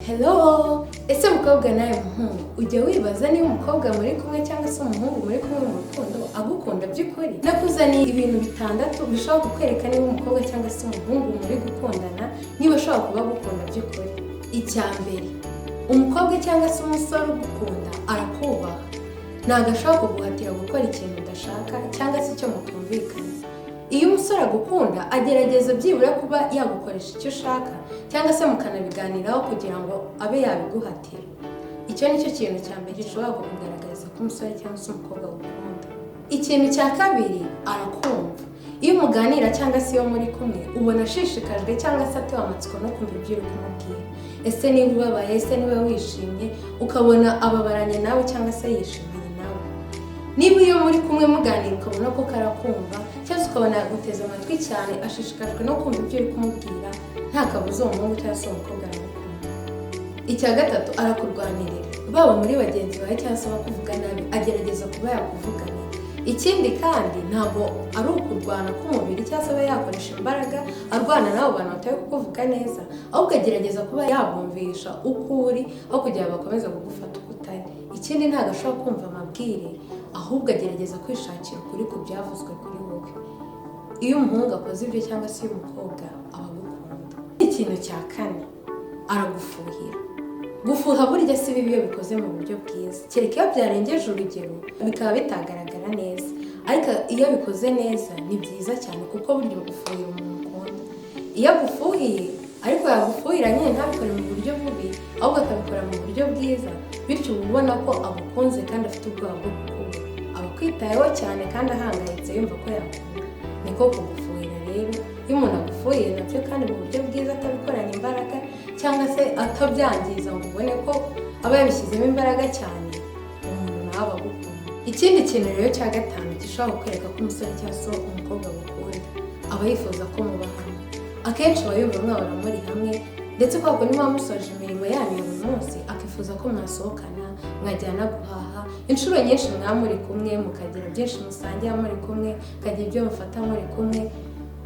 Hello! Ese mukobwa nawe muhungu ujya wibaza niba umukobwa muri kumwe cyangwa se umuhungu muri kumwe mu rukundo agukunda by'ukuri? Nakuzaniye ibintu bitandatu bishobora kukwereka niba umukobwa cyangwa se umuhungu muri gukundana niba ashobora kuba agukunda by'ukuri. Icya mbere, umukobwa cyangwa se umusore ugukunda arakubaha. Ntabwo ashobora kuguhatira gukora ikintu udashaka cyangwa se icyo mutumvikana. Iyo umusore agukunda agerageza byibura kuba yagukoresha icyo ushaka cyangwa se mukanabiganiraho kugira ngo abe yabiguhatira. Icyo ni cyo kintu cya mbere gishobora kukugaragariza ko umusore cyangwa se umukobwa agukunda. Ikintu cya kabiri, arakumva. Iyo muganira cyangwa se iyo muri kumwe ubona ashishikajwe cyangwa se atewe amatsiko no kumva ibyo uri kumubwira. Ese niba ubabaye, ese niba wishimye, ukabona ababaranye nawe cyangwa se yishimiye nawe. Niba iyo muri kumwe muganira ukabona ko karakumva cyangwa se ukabona yaguteze amatwi cyane ashishikajwe no kumva ibyo uri kumubwira, nta kabuza uwo muhungu cyangwa se umukobwa aramukunda. Icya gatatu, arakurwanirira. Baba muri bagenzi bawe cyangwa se bakuvuga nabi agerageza kuba yakuvuganira. Ikindi kandi ntabwo ari ukurwana k'umubiri cyangwa se aba yakoresha imbaraga arwana n'abo bantu batari kukuvuga neza, ahubwo agerageza kuba yabumvisha uko uri aho kugira ngo bakomeze kugufata uko utari. Ikindi ntabwo ashobora kumva amabwire, ahubwo agerageza kwishakira ukuri ku byavuzwe kuri wowe. Iyo umuhungu akoze ibyo cyangwa se umukobwa aba agukunda. Ikintu cya kane, aragufuhira. Gufuha burya si bibi iyo bikoze mu buryo bwiza, kereka iyo byarengeje urugero bikaba bitagaragara neza, ariko iyo bikoze neza ni byiza cyane kuko burya gufuhira umuntu ukunda. Iyo agufuhiye ariko yagufuhira nyine ntabikore mu buryo bubi ahubwo akabikora mu buryo bwiza, bityo uba ubona ko agukunze kandi afite ubwoba bwo gukunda, aba akwitayeho cyane kandi ahangayitse yumva ko yakunda. Niko kugufuhira rero. Iyo umuntu agufuhiye nabyo kandi mu buryo bwiza atabikorana imbaraga cyangwa se atabyangiza ngo ubone ko aba yabishyizemo imbaraga cyane, umuntu nawe aba agukunda. Ikindi kintu rero cya gatanu gishobora kukwereka ko umusore cyangwa se umukobwa agukunda, aba yifuza ko muba hamwe. Akenshi aba yumva mwahora muri hamwe, ndetse kubera ko niba musoje imirimo yanyu ya buri munsi akifuza ko mwasohokana, mwajyana guhaha. Inshuro nyinshi mwaba muri kumwe mukagira byinshi musangira muri kumwe, mukagira ibyo mufata muri kumwe.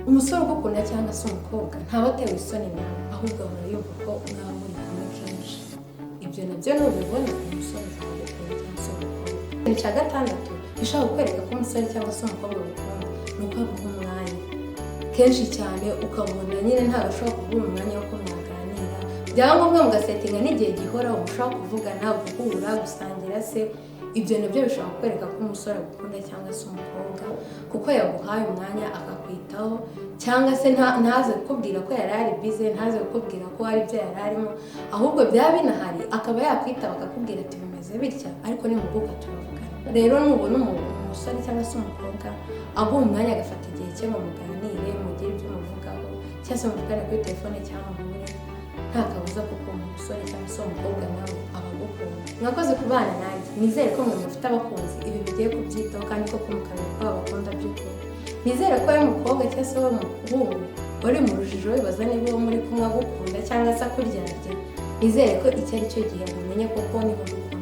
Umusore ugukunda cyangwa se umukobwa ntaba atewe isoni nawe, ahubwo ahora yumva ko mwaba muri kumwe kenshi. Ibyo nabyo nubibona umusore azagukunda cyangwa se umukobwa. Ikintu cya gatandatu gishobora kukwereka ko umusore cyangwa se umukobwa agukunda ni uko aguha umwanya. Kenshi cyane ukabona nyine ntabwo ashobora kuguha umwanya wo kumwaganira, byaba ngombwa mugasetinga n'igihe gihoraho mushobora kuvugana, guhura, gusangira se. Ibyo nabyo bishobora kukwereka ko umusore agukunda cyangwa se umukobwa, kuko yaguhaye umwanya akakwitaho, cyangwa se ntaze kukubwira ko yari ari bize, ntaze kukubwira ko hari ibyo yari arimo, ahubwo byaba binahari akaba yakwitaba akakubwira ati bimeze bitya ariko nimuguka turavugana. Rero nubona umusore cyangwa se umukobwa aguha umwanya agafata igihe cye ngo muganire, mugire ibyo muvugaho cyangwa se muvugane kuri telefone cyangwa muhure, nta kabuza kuko umusore cyangwa se umukobwa nawe aba agukunda. Mwakoze kubana nanjye, nizere ko mwe mufite abakunzi ibi bigiye kubyitaho kandi ko mukamenya ko babakunda by'ukuri. Nizere ko wowe mukobwa cyangwa se wowe muhungu wari mu rujijo wibaza niba uwo muri kumwe agukunda cyangwa se akuryarya, nizere ko iki ari cyo gihe mumenye koko niba agukunda.